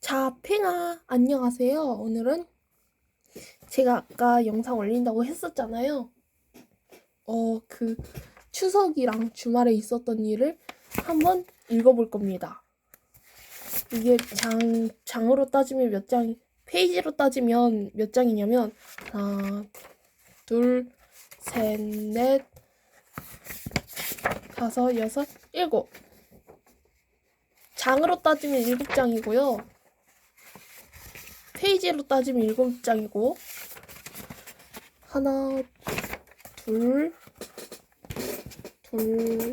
자, 팽아, 안녕하세요. 오늘은 제가 아까 영상 올린다고 했었잖아요. 그 추석이랑 주말에 있었던 일을 한번 읽어볼 겁니다. 이게 장으로 따지면 페이지로 따지면 몇 장이냐면, 하나, 둘, 셋, 넷, 다섯, 여섯, 일곱. 장으로 따지면 7장이고요. 페이지로 따지면 7장이고, 하나, 둘,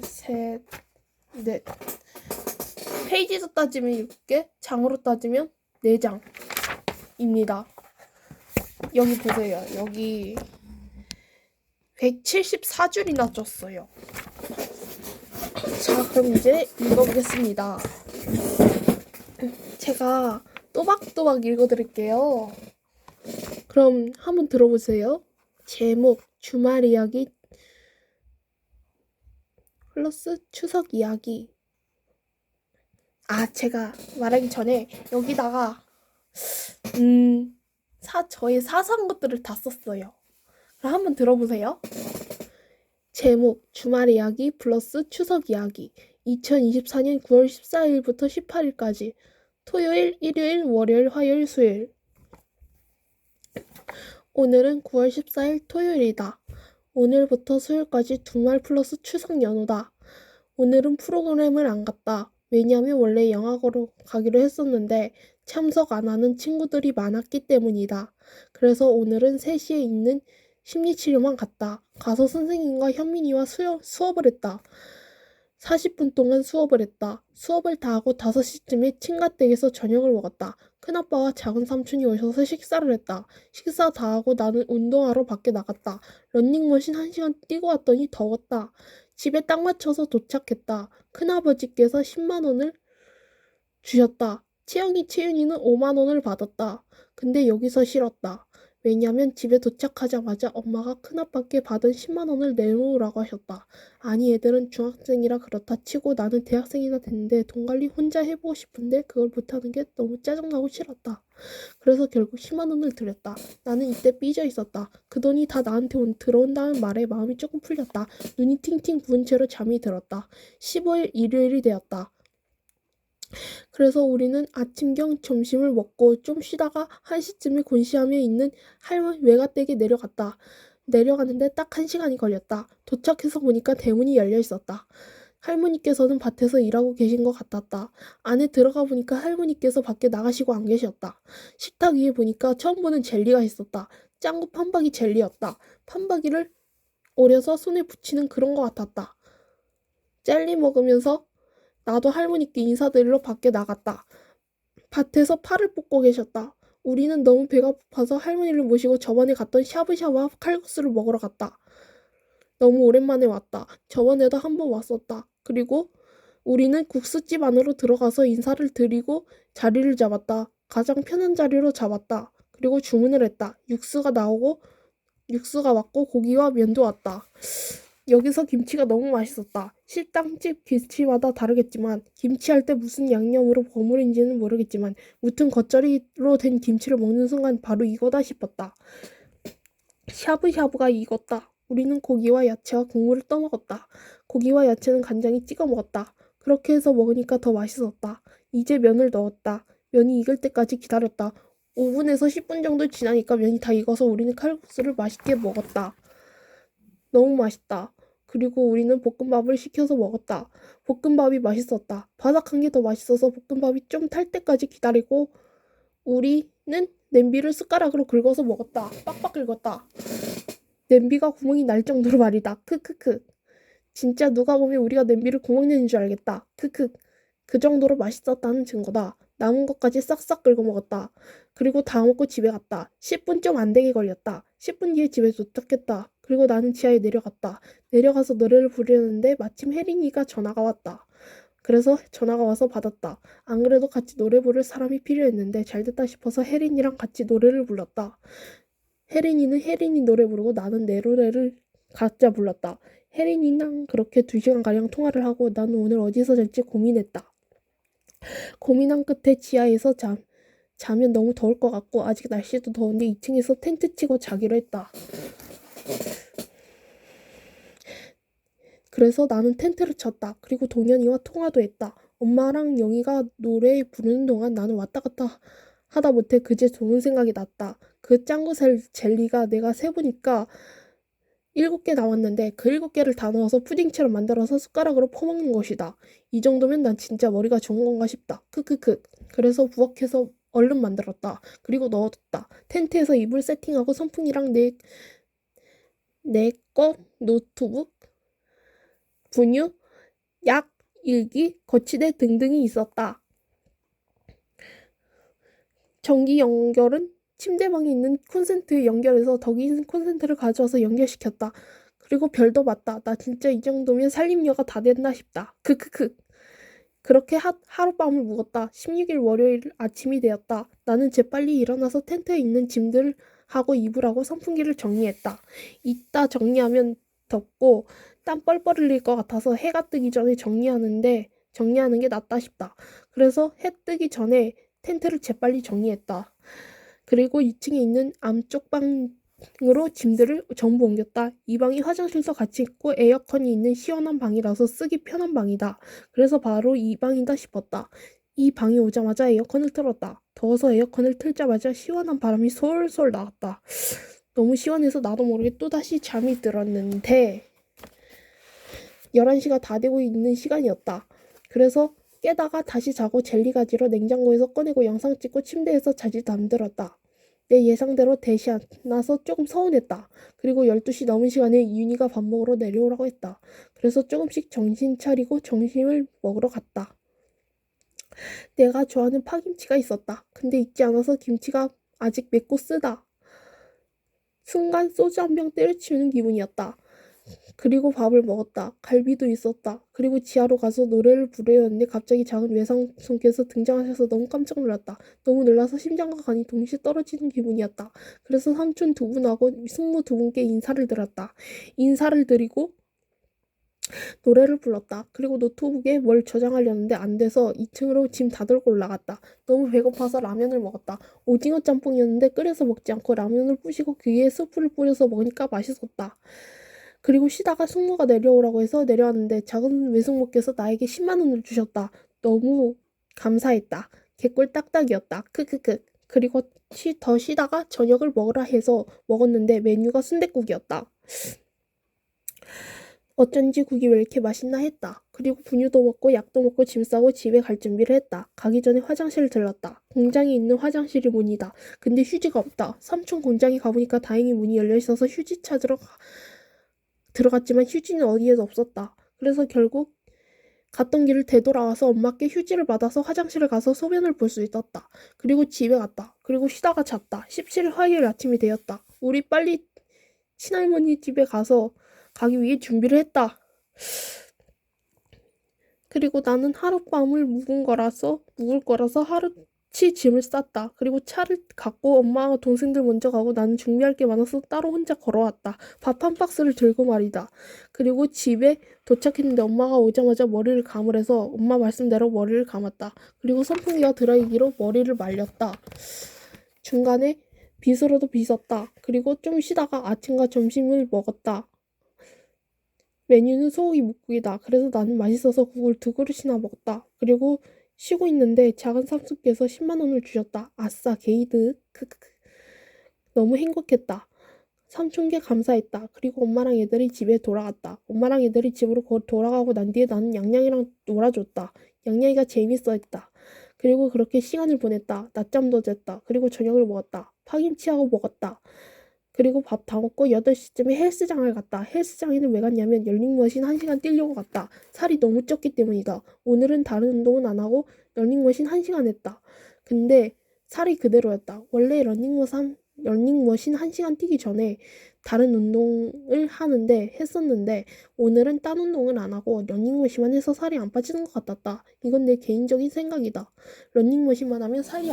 셋, 넷. 페이지로 따지면 6개, 장으로 따지면 4장입니다. 여기 보세요. 여기 174줄이나 쪘어요. 자, 그럼 이제 읽어보겠습니다. 제가 또박또박 읽어드릴게요. 그럼 한번 들어보세요. 제목, 주말 이야기 플러스 추석 이야기. 제가 말하기 전에 여기다가 저의 사소한 것들을 다 썼어요. 그럼 한번 들어보세요. 제목, 주말 이야기 플러스 추석 이야기. 2024년 9월 14일부터 18일까지. 토요일, 일요일, 월요일, 화요일, 수요일. 오늘은 9월 14일 토요일이다. 오늘부터 수요일까지 주말 플러스 추석 연휴다. 오늘은 프로그램을 안 갔다. 왜냐면 원래 영화관으로 가기로 했었는데 참석 안 하는 친구들이 많았기 때문이다. 그래서 오늘은 3시에 있는 심리치료만 갔다. 가서 선생님과 현민이와 수업을 했다. 40분 동안 수업을 했다. 수업을 다 하고 5시쯤에 친가댁에서 저녁을 먹었다. 큰아빠와 작은 삼촌이 오셔서 식사를 했다. 식사 다 하고 나는 운동하러 밖에 나갔다. 런닝머신 1시간 뛰고 왔더니 더웠다. 집에 딱 맞춰서 도착했다. 큰아버지께서 10만 원을 주셨다. 채윤이는 5만 원을 받았다. 근데 여기서 싫었다. 왜냐면 집에 도착하자마자 엄마가 큰아빠께 받은 10만 원을 내놓으라고 하셨다. 아니 애들은 중학생이라 그렇다 치고 나는 대학생이나 됐는데 돈 관리 혼자 해보고 싶은데 그걸 못하는 게 너무 짜증나고 싫었다. 그래서 결국 10만 원을 드렸다. 나는 이때 삐져 있었다. 그 돈이 다 나한테 들어온다는 말에 마음이 조금 풀렸다. 눈이 팅팅 부은 채로 잠이 들었다. 15일 일요일이 되었다. 그래서 우리는 아침경 점심을 먹고 좀 쉬다가 1시쯤에 곤시암에 있는 할머니 외가댁에 내려갔다. 내려가는데 딱 1시간이 걸렸다. 도착해서 보니까 대문이 열려 있었다. 할머니께서는 밭에서 일하고 계신 것 같았다. 안에 들어가 보니까 할머니께서 밖에 나가시고 안 계셨다. 식탁 위에 보니까 처음 보는 젤리가 있었다. 짱구 판박이 젤리였다. 판박이를 오려서 손에 붙이는 그런 것 같았다. 젤리 먹으면서 나도 할머니께 인사드리러 밖에 나갔다. 밭에서 파를 뽑고 계셨다. 우리는 너무 배가 고파서 할머니를 모시고 저번에 갔던 샤브샤브와 칼국수를 먹으러 갔다. 너무 오랜만에 왔다. 저번에도 한번 왔었다. 그리고 우리는 국수집 안으로 들어가서 인사를 드리고 자리를 잡았다. 가장 편한 자리로 잡았다. 그리고 주문을 했다. 육수가 왔고 고기와 면도 왔다. 여기서 김치가 너무 맛있었다. 식당집 김치마다 다르겠지만 김치할 때 무슨 양념으로 버무린지는 모르겠지만 무튼 겉절이로 된 김치를 먹는 순간 바로 이거다 싶었다. 샤브샤브가 익었다. 우리는 고기와 야채와 국물을 떠먹었다. 고기와 야채는 간장에 찍어 먹었다. 그렇게 해서 먹으니까 더 맛있었다. 이제 면을 넣었다. 면이 익을 때까지 기다렸다. 5분에서 10분 정도 지나니까 면이 다 익어서 우리는 칼국수를 맛있게 먹었다. 너무 맛있다. 그리고 우리는 볶음밥을 시켜서 먹었다. 볶음밥이 맛있었다. 바삭한 게 더 맛있어서 볶음밥이 좀 탈 때까지 기다리고 우리는 냄비를 숟가락으로 긁어서 먹었다. 빡빡 긁었다. 냄비가 구멍이 날 정도로 말이다. 크크크. 진짜 누가 보면 우리가 냄비를 구멍 내는 줄 알겠다. 크크. 그 정도로 맛있었다는 증거다. 남은 것까지 싹싹 긁어 먹었다. 그리고 다 먹고 집에 갔다. 10분 좀 안 되게 걸렸다. 10분 뒤에 집에 도착했다. 그리고 나는 지하에 내려갔다. 내려가서 노래를 부르는데 마침 혜린이가 전화가 왔다. 그래서 전화가 와서 받았다. 안 그래도 같이 노래 부를 사람이 필요했는데 잘됐다 싶어서 혜린이랑 같이 노래를 불렀다. 혜린이는 혜린이 노래 부르고 나는 내 노래를 각자 불렀다. 혜린이랑 그렇게 2시간가량 통화를 하고 나는 오늘 어디서 잘지 고민했다. 고민한 끝에 지하에서 자면 너무 더울 것 같고 아직 날씨도 더운데 2층에서 텐트 치고 자기로 했다. 그래서 나는 텐트를 쳤다. 그리고 동현이와 통화도 했다. 엄마랑 영희가 노래 부르는 동안 나는 왔다 갔다 하다 못해 그제 좋은 생각이 났다. 그 짱구 젤리가 내가 세보니까 7개 나왔는데 그 7개를 다 넣어서 푸딩처럼 만들어서 숟가락으로 퍼먹는 것이다. 이 정도면 난 진짜 머리가 좋은 건가 싶다. 크크크. 그래서 부엌에서 얼른 만들었다. 그리고 넣어뒀다. 텐트에서 이불 세팅하고 선풍기랑 내 거 노트북, 분유, 약, 일기, 거치대 등등이 있었다. 전기 연결은 침대방에 있는 콘센트에 연결해서 덕이 있는 콘센트를 가져와서 연결시켰다. 그리고 별도 봤다. 나 진짜 이 정도면 살림녀가 다 됐나 싶다. 크크크. 그렇게 하룻밤을 묵었다. 16일 월요일 아침이 되었다. 나는 재빨리 일어나서 텐트에 있는 짐들을 하고 이불하고 선풍기를 정리했다. 이따 정리하면 덥고 땀 뻘뻘 흘릴 것 같아서 해가 뜨기 전에 정리하는 게 낫다 싶다. 그래서 해 뜨기 전에 텐트를 재빨리 정리했다. 그리고 2층에 있는 암쪽 방으로 짐들을 전부 옮겼다. 이 방이 화장실도 같이 있고 에어컨이 있는 시원한 방이라서 쓰기 편한 방이다. 그래서 바로 이 방이다 싶었다. 이 방에 오자마자 에어컨을 틀었다. 더워서 에어컨을 틀자마자 시원한 바람이 솔솔 나왔다. 너무 시원해서 나도 모르게 또다시 잠이 들었는데 11시가 다 되고 있는 시간이었다. 그래서 깨다가 다시 자고 젤리 가지러 냉장고에서 꺼내고 영상 찍고 침대에서 자지 잠들었다. 내 예상대로 대시 안 나서 조금 서운했다. 그리고 12시 넘은 시간에 윤희가 밥 먹으러 내려오라고 했다. 그래서 조금씩 정신 차리고 점심을 먹으러 갔다. 내가 좋아하는 파김치가 있었다. 근데 익지 않아서 김치가 아직 맵고 쓰다. 순간 소주 한 병 때려치우는 기분이었다. 그리고 밥을 먹었다. 갈비도 있었다. 그리고 지하로 가서 노래를 부르려 했는데 갑자기 작은 외상손께서 등장하셔서 너무 깜짝 놀랐다. 너무 놀라서 심장과 간이 동시에 떨어지는 기분이었다. 그래서 삼촌 두 분하고 숙모 두 분께 인사를 드렸다. 인사를 드리고 노래를 불렀다. 그리고 노트북에 뭘 저장하려는데 안 돼서 2층으로 짐 다 들고 올라갔다. 너무 배고파서 라면을 먹었다. 오징어 짬뽕이었는데 끓여서 먹지 않고 라면을 부시고 그 위에 스프를 뿌려서 먹으니까 맛있었다. 그리고 쉬다가 숙모가 내려오라고 해서 내려왔는데 작은 외숙모께서 나에게 10만 원을 주셨다. 너무 감사했다. 개꿀 딱딱이었다. 크크크. 그리고 더 쉬다가 저녁을 먹으라 해서 먹었는데 메뉴가 순댓국이었다. 어쩐지 국이 왜 이렇게 맛있나 했다. 그리고 분유도 먹고 약도 먹고 짐 싸고 집에 갈 준비를 했다. 가기 전에 화장실을 들렀다. 공장에 있는 화장실이 문이다. 근데 휴지가 없다. 삼촌 공장에 가보니까 다행히 문이 열려 있어서 휴지 찾으러 들어갔지만 휴지는 어디에도 없었다. 그래서 결국 갔던 길을 되돌아와서 엄마께 휴지를 받아서 화장실을 가서 소변을 볼 수 있었다. 그리고 집에 갔다. 그리고 쉬다가 잤다. 17일 화요일 아침이 되었다. 우리 빨리 친할머니 집에 가기 위해 준비를 했다. 그리고 나는 하룻밤을 묵을 거라서 하루치 짐을 쌌다. 그리고 차를 갖고 엄마와 동생들 먼저 가고 나는 준비할 게 많아서 따로 혼자 걸어왔다. 밥 한 박스를 들고 말이다. 그리고 집에 도착했는데 엄마가 오자마자 머리를 감으래서 엄마 말씀대로 머리를 감았다. 그리고 선풍기와 드라이기로 머리를 말렸다. 중간에 빗으로도 빗었다. 그리고 좀 쉬다가 아침과 점심을 먹었다. 메뉴는 소고기 묵국이다. 그래서 나는 맛있어서 국을 2그릇이나 먹었다. 그리고 쉬고 있는데 작은 삼촌께서 10만 원을 주셨다. 아싸 게이드. 크크크. 너무 행복했다. 삼촌께 감사했다. 그리고 엄마랑 애들이 집에 돌아갔다. 엄마랑 애들이 집으로 돌아가고 난 뒤에 나는 양양이랑 놀아줬다. 양양이가 재밌어했다. 그리고 그렇게 시간을 보냈다. 낮잠도 잤다. 그리고 저녁을 먹었다. 파김치하고 먹었다. 그리고 밥 다 먹고 8시쯤에 헬스장을 갔다. 헬스장에는 왜 갔냐면 러닝머신 1시간 뛰려고 갔다. 살이 너무 쪘기 때문이다. 오늘은 다른 운동은 안 하고 러닝머신 1시간 했다. 근데 살이 그대로였다. 원래 러닝머신 1시간 뛰기 전에 다른 운동을 했었는데 오늘은 딴 운동을 안 하고 러닝머신만 해서 살이 안 빠지는 것 같았다. 이건 내 개인적인 생각이다. 러닝머신만 하면 살이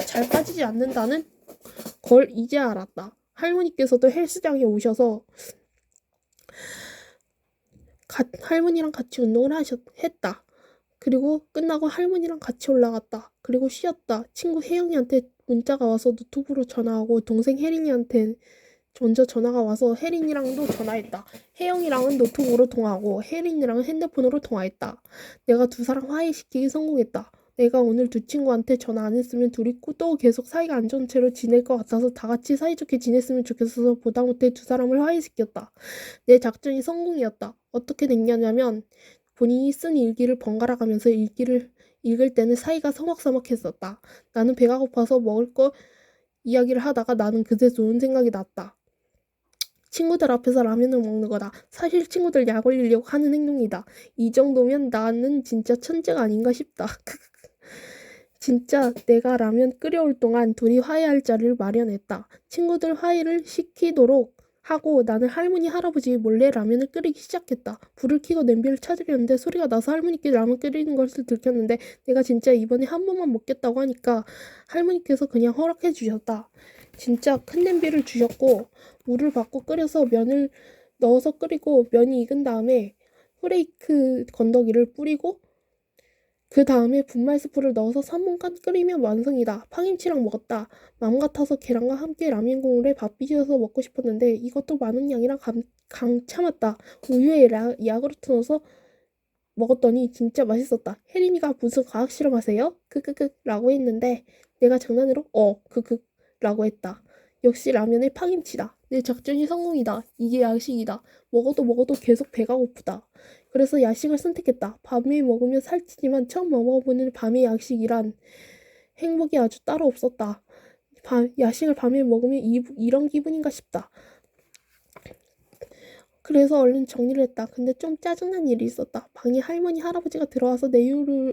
잘 빠지지 않는다는 걸 이제 알았다. 할머니께서도 헬스장에 오셔서 할머니랑 같이 운동을 했다. 그리고 끝나고 할머니랑 같이 올라갔다. 그리고 쉬었다. 친구 혜영이한테 문자가 와서 노트북으로 전화하고 동생 혜린이한테 먼저 전화가 와서 혜린이랑도 전화했다. 혜영이랑은 노트북으로 통화하고 혜린이랑은 핸드폰으로 통화했다. 내가 두 사람 화해시키기 성공했다. 내가 오늘 두 친구한테 전화 안 했으면 둘이 또 계속 사이가 안 좋은 채로 지낼 것 같아서 다 같이 사이좋게 지냈으면 좋겠어서 보다 못해 두 사람을 화해시켰다. 내 작전이 성공이었다. 어떻게 됐냐면 본인이 쓴 일기를 번갈아 가면서 일기를 읽을 때는 사이가 서먹서먹했었다. 나는 배가 고파서 먹을 거 이야기를 하다가 나는 그새 좋은 생각이 났다. 친구들 앞에서 라면을 먹는 거다. 사실 친구들 약 올리려고 하는 행동이다. 이 정도면 나는 진짜 천재가 아닌가 싶다. 진짜 내가 라면 끓여올 동안 둘이 화해할 자리를 마련했다. 친구들 화해를 시키도록 하고 나는 할머니 할아버지 몰래 라면을 끓이기 시작했다. 불을 켜고 냄비를 찾으려는데 소리가 나서 할머니께 라면 끓이는 것을 들켰는데 내가 진짜 이번에 한 번만 먹겠다고 하니까 할머니께서 그냥 허락해 주셨다. 진짜 큰 냄비를 주셨고 물을 받고 끓여서 면을 넣어서 끓이고 면이 익은 다음에 후레이크 건더기를 뿌리고 그 다음에 분말 스프를 넣어서 3분간 끓이면 완성이다. 파김치랑 먹었다. 마음 같아서 계란과 함께 라면 국물에 밥 비벼서 먹고 싶었는데 이것도 많은 양이라 강 참았다. 우유에 야구르트 넣어서 먹었더니 진짜 맛있었다. 혜린이가 무슨 과학 실험하세요? 크크크 라고 했는데 내가 장난으로 크크 라고 했다. 역시 라면에 파김치다. 내 작전이 성공이다. 이게 야식이다. 먹어도 계속 배가 고프다. 그래서 야식을 선택했다. 밤에 먹으면 살찌지만 처음 먹어보는 밤의 야식이란 행복이 아주 따로 없었다. 야식을 밤에 먹으면 이런 기분인가 싶다. 그래서 얼른 정리를 했다. 근데 좀 짜증난 일이 있었다. 방에 할머니 할아버지가 들어와서 내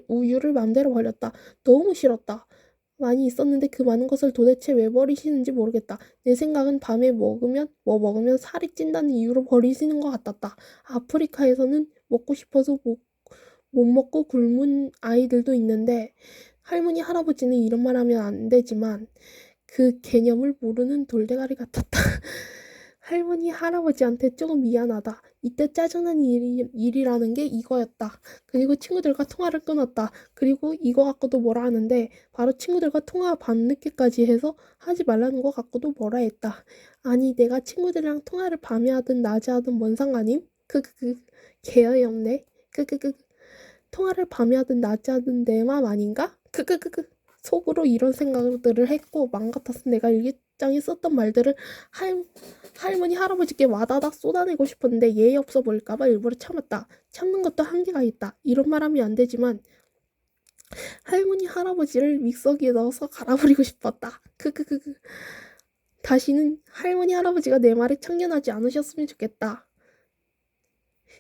우유를 맘대로 버렸다. 너무 싫었다. 많이 있었는데 그 많은 것을 도대체 왜 버리시는지 모르겠다. 내 생각은 밤에 먹으면 살이 찐다는 이유로 버리시는 것 같았다. 아프리카에서는 먹고 싶어서 못 먹고 굶은 아이들도 있는데 할머니 할아버지는 이런 말 하면 안 되지만 그 개념을 모르는 돌대가리 같았다. 할머니 할아버지한테 조금 미안하다. 이때 짜증난 일이라는 게 이거였다. 그리고 친구들과 통화를 끊었다. 그리고 이거 갖고도 뭐라 하는데 바로 친구들과 통화 밤늦게까지 해서 하지 말라는 거 갖고도 뭐라 했다. 아니 내가 친구들이랑 통화를 밤에 하든 낮에 하든 뭔 상관임? 개어이 없네. 통화를 밤에 하든 낮에 하든 내 맘 아닌가? 속으로 이런 생각들을 했고 맘 같아서 내가 일기장에 썼던 말들을 할머니 할아버지께 와다닥 쏟아내고 싶었는데 예의 없어 보일까봐 일부러 참았다. 참는 것도 한계가 있다. 이런 말 하면 안 되지만 할머니 할아버지를 믹서기에 넣어서 갈아버리고 싶었다. 다시는 할머니 할아버지가 내 말에 참견하지 않으셨으면 좋겠다.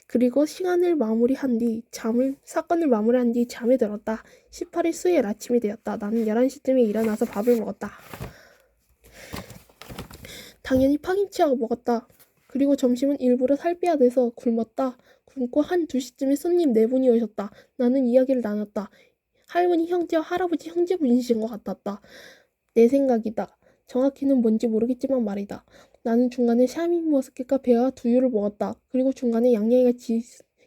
그리고 사건을 마무리한 뒤 잠에 들었다. 18일 수요일 아침이 되었다. 나는 11시쯤에 일어나서 밥을 먹었다. 당연히 파김치하고 먹었다. 그리고 점심은 일부러 살 빼야 돼서 굶고 한 2시쯤에 손님 4분이 오셨다. 나는 이야기를 나눴다. 할머니 형제와 할아버지 형제분이신 것 같았다. 내 생각이다. 정확히는 뭔지 모르겠지만 말이다. 나는 중간에 샤인머스켓과 배와 두유를 먹었다. 그리고 중간에 양양이가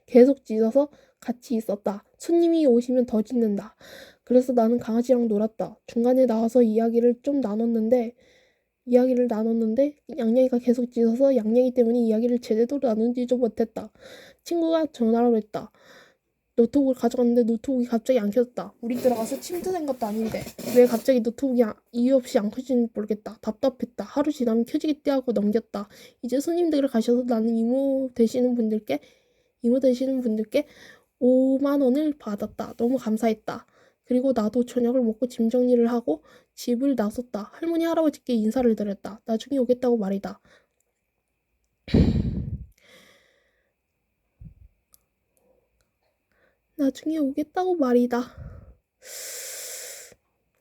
계속 짖어서 같이 있었다. 손님이 오시면 더 짖는다. 그래서 나는 강아지랑 놀았다. 중간에 나와서 이야기를 나눴는데 양양이가 계속 짖어서 양양이 때문에 이야기를 제대로 나누지도 못했다. 친구가 전화를 했다. 노트북을 가져갔는데 노트북이 갑자기 안 켜졌다. 우리 들어가서 침투된 것도 아닌데 왜 갑자기 노트북이 이유 없이 안 켜지는지 모르겠다. 답답했다. 하루 지나면 켜지겠지 하고 넘겼다. 이제 손님들이 가셔서 나는 이모 되시는 분들께 5만 원을 받았다. 너무 감사했다. 그리고 나도 저녁을 먹고 짐 정리를 하고 집을 나섰다. 할머니 할아버지께 인사를 드렸다. 나중에 오겠다고 말이다. 나중에 오겠다고 말이다.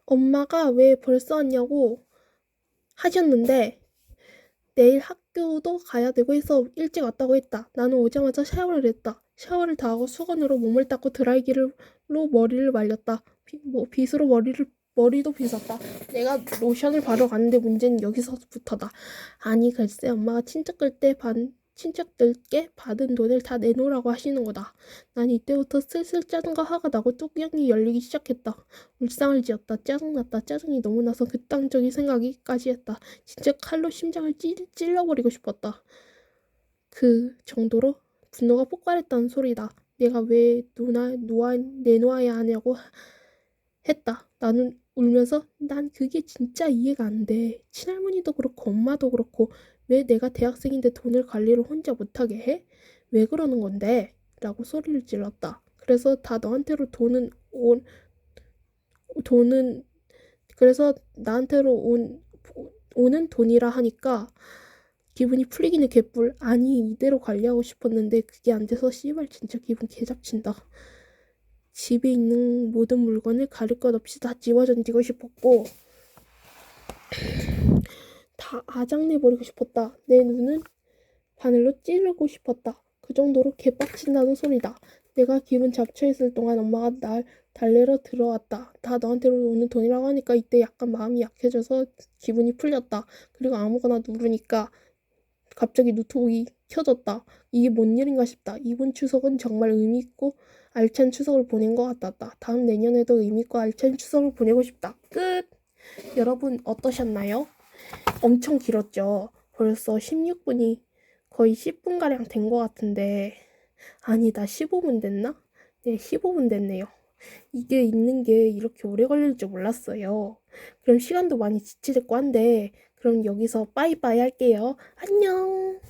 엄마가 왜 벌써 왔냐고 하셨는데 내일 학교도 가야 되고 해서 일찍 왔다고 했다. 나는 오자마자 샤워를 했다. 샤워를 다 하고 수건으로 몸을 닦고 드라이기로 머리를 말렸다. 빗으로 머리도 빗었다. 내가 로션을 바르러 갔는데 문제는 여기서부터다. 아니 글쎄 엄마가 친척 끌 때 친척들께 받은 돈을 다 내놓으라고 하시는 거다. 난 이때부터 슬슬 짜증과 화가 나고 뚜껑이 열리기 시작했다. 울상을 지었다. 짜증났다. 짜증이 너무 나서 그딴적인 생각이까지 했다. 진짜 칼로 심장을 찔러버리고 싶었다. 그 정도로 분노가 폭발했다는 소리다. 내가 왜 내놓아야 하냐고 했다. 나는 울면서 난 그게 진짜 이해가 안 돼. 친할머니도 그렇고 엄마도 그렇고 왜 내가 대학생인데 돈을 관리를 혼자 못하게 해? 왜 그러는 건데? 라고 소리를 질렀다. 그래서 다 너한테로 돈은 그래서 나한테로 오는 돈이라 하니까 기분이 풀리기는 개뿔. 아니 이대로 관리하고 싶었는데 그게 안 돼서 씨발 진짜 기분 개잡친다. 집에 있는 모든 물건을 가릴 것 없이 다 집어던지고 싶었고 다 아작내버리고 싶었다. 내 눈은 바늘로 찌르고 싶었다. 그 정도로 개빡친다는 소리다. 내가 기분 잡쳐있을 동안 엄마가 날 달래러 들어왔다. 다 너한테로 오는 돈이라고 하니까 이때 약간 마음이 약해져서 기분이 풀렸다. 그리고 아무거나 누르니까 갑자기 노트북이 켜졌다. 이게 뭔 일인가 싶다. 이번 추석은 정말 의미있고 알찬 추석을 보낸 것 같았다. 다음 내년에도 의미있고 알찬 추석을 보내고 싶다. 끝! 여러분 어떠셨나요? 엄청 길었죠? 벌써 16분이 거의 10분가량 된 것 같은데 아니다 15분 됐나? 네 15분 됐네요. 이게 있는 게 이렇게 오래 걸릴 줄 몰랐어요. 그럼 시간도 많이 지체됐고 한데 그럼 여기서 빠이빠이 할게요. 안녕.